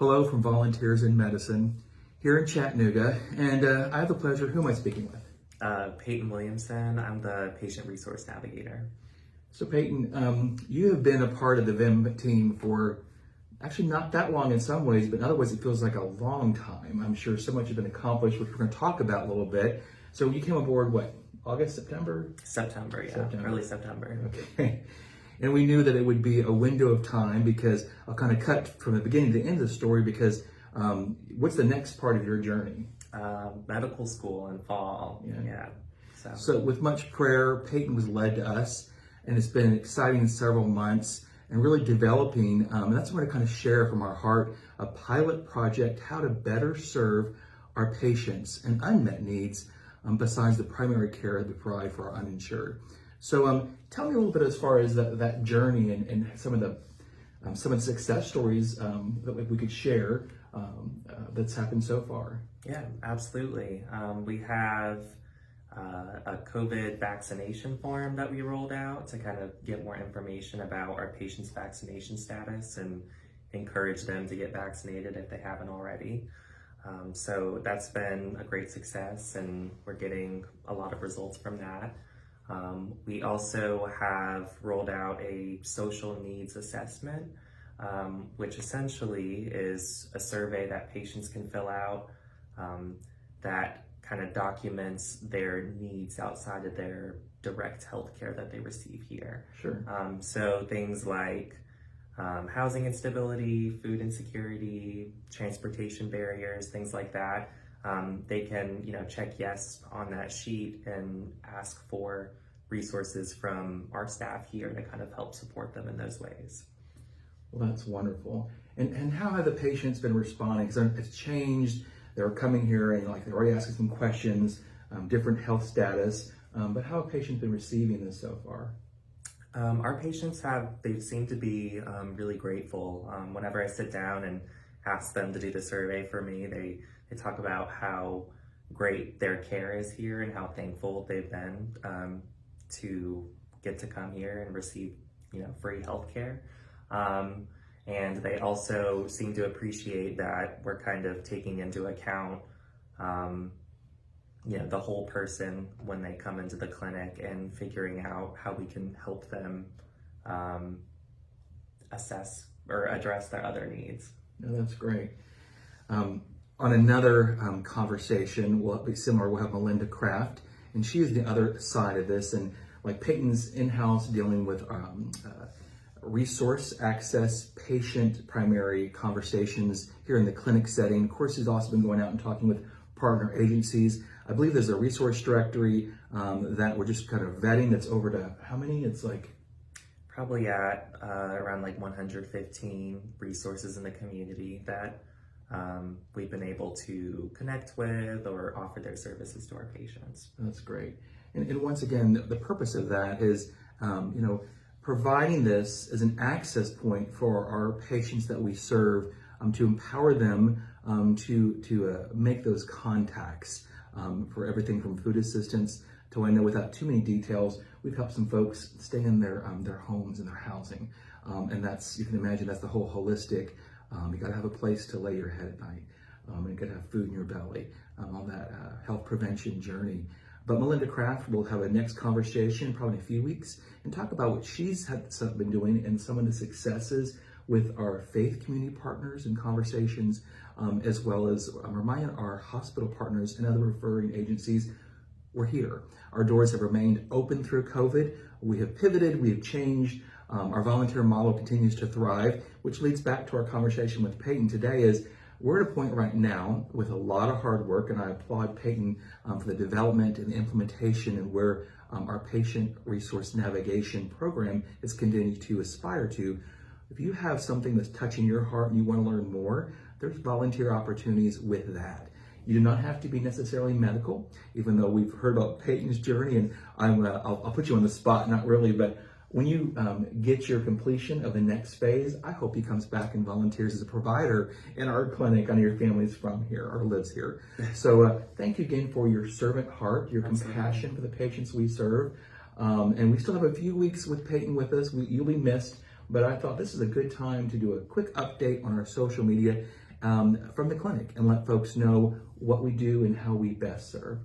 Hello from Volunteers in Medicine here in Chattanooga, and I have the pleasure, who am I speaking with? Peyton Williamson. I'm the Patient Resource Navigator. So Peyton, you have been a part of the VIM team for actually not that long in some ways, but in other ways it feels like a long time. I'm sure so much has been accomplished, which we're going to talk about a little bit. So you came aboard, what, August, September? September, yeah. September. Early September. Okay. And we knew that it would be a window of time because I'll kind of cut from the beginning to the end of the story because what's the next part of your journey? Medical school in fall. Yeah. So with much prayer, Peyton was led to us, and it's been exciting several months and really developing, and that's what I kind of share from our heart, a pilot project, how to better serve our patients and unmet needs besides the primary care that we provide for our uninsured. So tell me a little bit as far as that journey and some of the success stories that we could share that's happened so far. Yeah, absolutely. We have a COVID vaccination form that we rolled out to kind of get more information about our patients' vaccination status and encourage them to get vaccinated if they haven't already. So that's been a great success, and we're getting a lot of results from that. We also have rolled out a social needs assessment, which essentially is a survey that patients can fill out that kind of documents their needs outside of their direct health care that they receive here. Sure. So things like housing instability, food insecurity, transportation barriers, things like that. They can, check yes on that sheet and ask for resources from our staff here to kind of help support them in those ways. Well, that's wonderful. And how have the patients been responding? Because it's changed. They're coming here and they're already asking some questions, different health status. But how have patients been receiving this so far? Our patients they seem to be really grateful. Whenever I sit down and ask them to do the survey for me, they talk about how great their care is here and how thankful they've been to get to come here and receive, free health care. And they also seem to appreciate that we're kind of taking into account, the whole person when they come into the clinic and figuring out how we can help them assess or address their other needs. No, that's great. On another conversation, will be similar. We'll have Melinda Kraft, and she is the other side of this. And like Peyton's in-house dealing with resource access, patient primary conversations here in the clinic setting. Of course, he's also been going out and talking with partner agencies. I believe there's a resource directory that we're just kind of vetting that's over to how many? It's like probably at around 115 resources in the community that we've been able to connect with or offer their services to our patients. That's great. And once again, the purpose of that is, providing this as an access point for our patients that we serve, to empower them to make those contacts for everything from food assistance to, I know without too many details, we've helped some folks stay in their homes and their housing. And that's, you can imagine, that's the whole holistic, you gotta have a place to lay your head at night, and you gotta have food in your belly, all that health prevention journey. But Melinda Kraft will have a next conversation probably in a few weeks and talk about what she's been doing and some of the successes with our faith community partners and conversations, as well as remind our hospital partners and other referring agencies we're here. Our doors have remained open through COVID. We have pivoted, we have changed. Our volunteer model continues to thrive, which leads back to our conversation with Peyton today is we're at a point right now with a lot of hard work, and I applaud Peyton for the development and the implementation and where our patient resource navigation program is continuing to aspire to. If you have something that's touching your heart and you want to learn more, there's volunteer opportunities with that. You do not have to be necessarily medical, even though we've heard about Peyton's journey, and I'll put you on the spot, not really, but when you get your completion of the next phase, I hope he comes back and volunteers as a provider in our clinic. I know your family's from here or lives here. So thank you again for your servant heart, your compassion for the patients we serve. And we still have a few weeks with Peyton with us. You'll be missed, but I thought this is a good time to do a quick update on our social media from the clinic and let folks know what we do and how we best serve.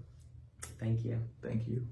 Thank you. Thank you.